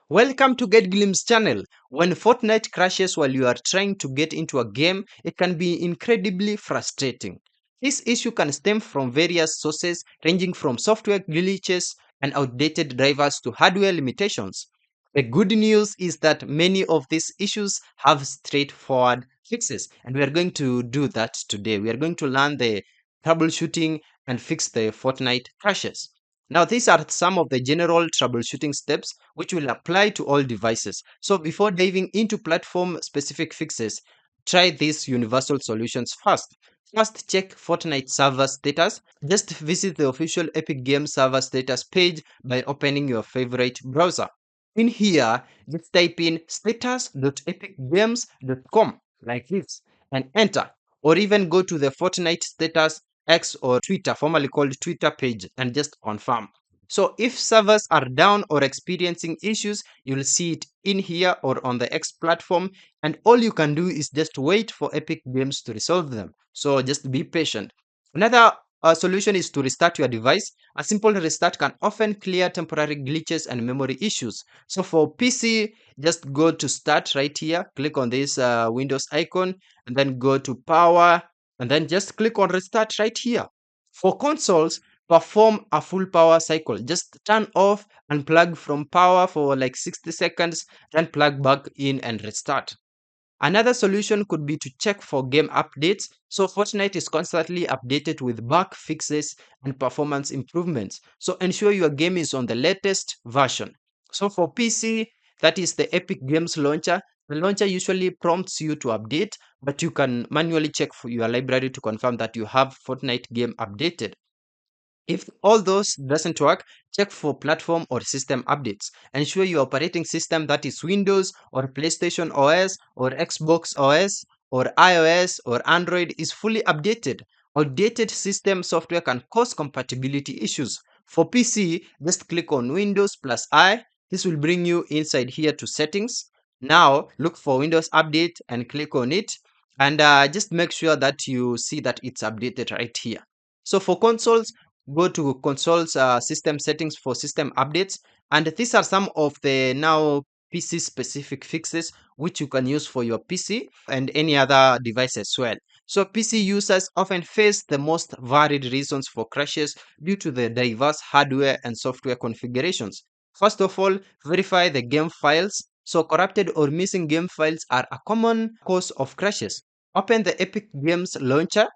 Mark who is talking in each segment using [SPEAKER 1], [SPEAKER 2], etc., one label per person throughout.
[SPEAKER 1] Welcome to Get Glimpse channel. When Fortnite crashes while you are trying to get into a game, it can be incredibly frustrating. This issue can stem from various sources ranging from software glitches and outdated drivers to hardware limitations. The good news is that many of these issues have straightforward fixes, and we are going to do that today. We are going to learn the troubleshooting and fix the Fortnite crashes. Now, these are some of the general troubleshooting steps which will apply to all devices. So before diving into platform specific fixes, try these universal solutions first. First, check Fortnite server status. Just visit the official Epic Games server status page by opening your favorite browser. In here, just type in status.epicgames.com like this and enter. Or even go to the Fortnite status X or Twitter, formerly called Twitter page, and just confirm. So if servers are down or experiencing issues, you'll see it in here or on the X platform, and all you can do is just wait for Epic Games to resolve them. So just be patient. Another solution is to restart your device. A simple restart can often clear temporary glitches and memory issues. So for PC, just go to start right here, click on this Windows icon, and then go to power, and then just click on restart right here. For consoles, perform a full power cycle. Just turn off and plug from power for like 60 seconds, then plug back in and restart. Another solution could be to check for game updates. So Fortnite is constantly updated with bug fixes and performance improvements. So ensure your game is on the latest version. So for PC, that is the Epic Games launcher. The launcher usually prompts you to update, but you can manually check for your library to confirm that you have Fortnite game updated. If all those doesn't work, check for platform or system updates. Ensure your operating system, that is Windows or PlayStation OS or Xbox OS or iOS or Android, is fully updated. Outdated system software can cause compatibility issues. For PC, just click on Windows plus I. This will bring you inside here to settings. Now look for Windows Update and click on it, and just make sure that you see that it's updated right here. So for consoles, go to consoles system settings for system updates, and these are some of the now PC specific fixes which you can use for your PC and any other device as well. So PC users often face the most varied reasons for crashes due to the diverse hardware and software configurations. First of all, verify the game files. So corrupted or missing game files are a common cause of crashes. Open the Epic Games launcher.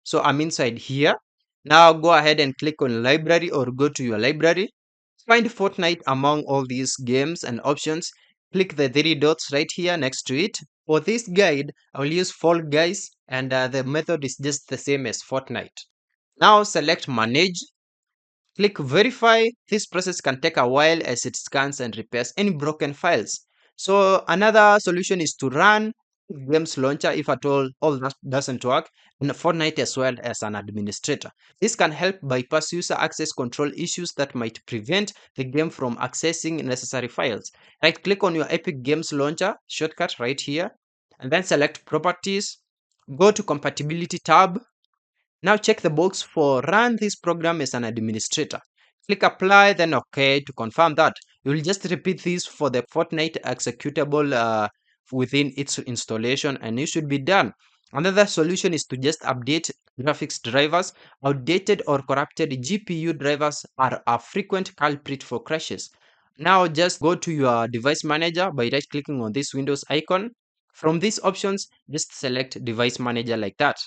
[SPEAKER 1] So I'm inside here. Now go ahead and click on library or go to your library. Find Fortnite among all these games and options. Click the three dots right here next to it. For this guide, I will use Fall Guys, and the method is just the same as Fortnite. Now select manage. Click verify. This process can take a while as it scans and repairs any broken files. So another solution is to run games launcher if at all that doesn't work, and Fortnite as well as an administrator. This can help bypass user access control issues that might prevent the game from accessing necessary files. Right click on your Epic Games launcher shortcut right here, and then select properties. Go to compatibility tab. Now check the box for run this program as an administrator. Click apply, then OK to confirm that. You will just repeat this for the Fortnite executable within its installation, and you should be done. Another solution is to just update graphics drivers. Outdated or corrupted GPU drivers are a frequent culprit for crashes. Now just go to your device manager by right clicking on this Windows icon. From these options, just select device manager like that.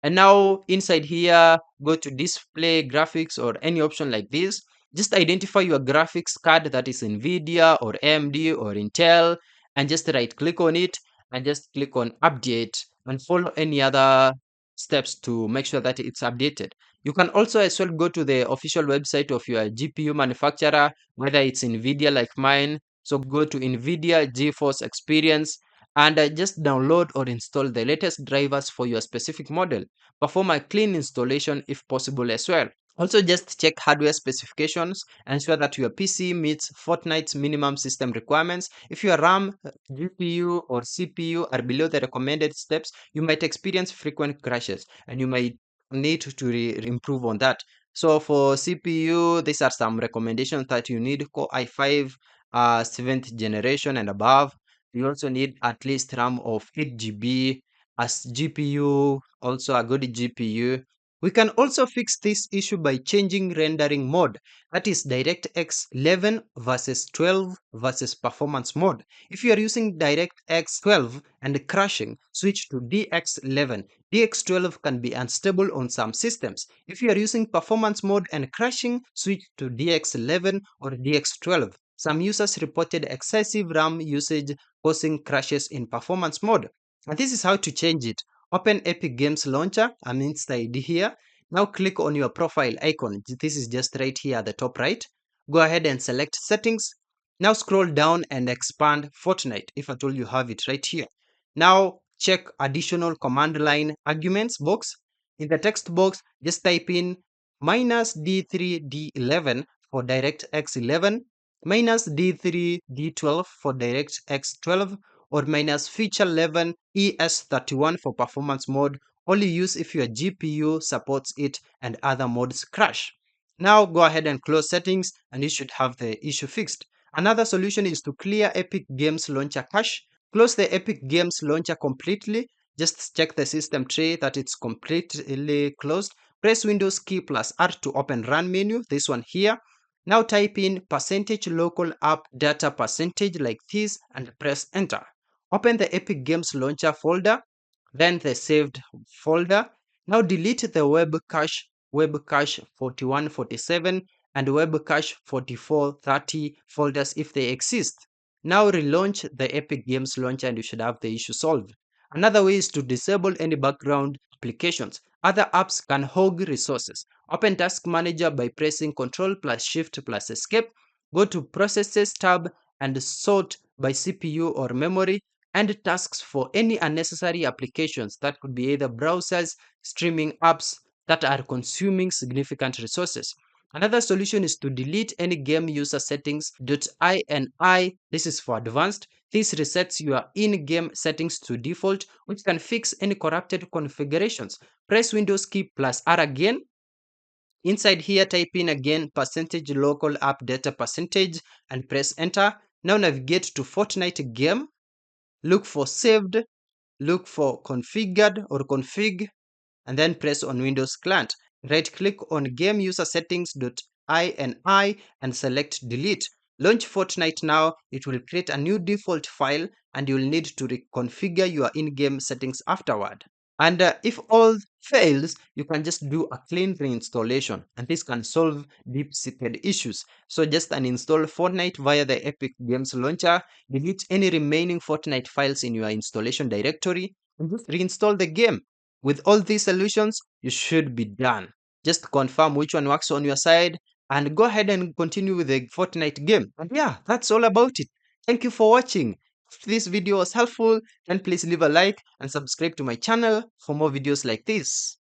[SPEAKER 1] And now inside here, go to display graphics or any option like this. Just identify your graphics card, that is NVIDIA or AMD or Intel, and just right click on it and just click on update and follow any other steps to make sure that it's updated. You can also as well go to the official website of your GPU manufacturer, whether it's NVIDIA like mine. So go to NVIDIA GeForce Experience and just download or install the latest drivers for your specific model. Perform a clean installation if possible as well. Also, just check hardware specifications. Ensure that your PC meets Fortnite's minimum system requirements. If your RAM, GPU, or CPU are below the recommended steps, you might experience frequent crashes and you might need to improve on that. So for CPU, these are some recommendations that you need: Core i5 7th generation and above. You also need at least RAM of 8 GB, as GPU, also a good GPU. We can also fix this issue by changing rendering mode, that is DirectX 11 versus 12 versus performance mode. If you are using DirectX 12 and crashing, switch to DX11. DX12 can be unstable on some systems. If you are using performance mode and crashing, switch to DX11 or DX12. Some users reported excessive RAM usage causing crashes in performance mode. And this is how to change it. Open Epic Games Launcher. I'm inside here. Now click on your profile icon. This is just right here at the top right. Go ahead and select settings. Now scroll down and expand Fortnite if at all you have it right here. Now check additional command line arguments box. In the text box, just type in minus D3 D11 for DirectX 11, minus D3 D12 for DirectX 12, or minus feature 11 ES31 for performance mode. Only use if your GPU supports it and other modes crash. Now go ahead and close settings and you should have the issue fixed. Another solution is to clear Epic Games Launcher cache. Close the Epic Games Launcher completely. Just check the system tray that it's completely closed. Press Windows key plus R to open run menu, this one here. Now type in percentage local app data percentage like this and press enter. Open the Epic Games Launcher folder, then the saved folder. Now delete the web cache 4147 and web cache 4430 folders if they exist. Now relaunch the Epic Games Launcher and you should have the issue solved. Another way is to disable any background applications. Other apps can hog resources. Open Task Manager by pressing Ctrl plus Shift plus Escape. Go to Processes tab and sort by CPU or memory, and tasks for any unnecessary applications that could be either browsers, streaming apps that are consuming significant resources. Another solution is to delete any game user settings.ini. This is for advanced. This resets your in-game settings to default, which can fix any corrupted configurations. Press Windows key plus R again. Inside here, type in again percentage local app data percentage and press enter. Now navigate to Fortnite game. Look for saved, look for configured or config, and then press on Windows client. Right click on game user settings.ini and select delete. Launch Fortnite now. It will create a new default file and you will need to reconfigure your in-game settings afterward. And if all fails, you can just do a clean reinstallation and this can solve deep-seated issues. So just uninstall Fortnite via the Epic Games Launcher, delete any remaining Fortnite files in your installation directory, and just reinstall the game. With all these solutions, you should be done. Just confirm which one works on your side and go ahead and continue with the Fortnite game. And yeah, that's all about it. Thank you for watching. If this video was helpful, then please leave a like and subscribe to my channel for more videos like this.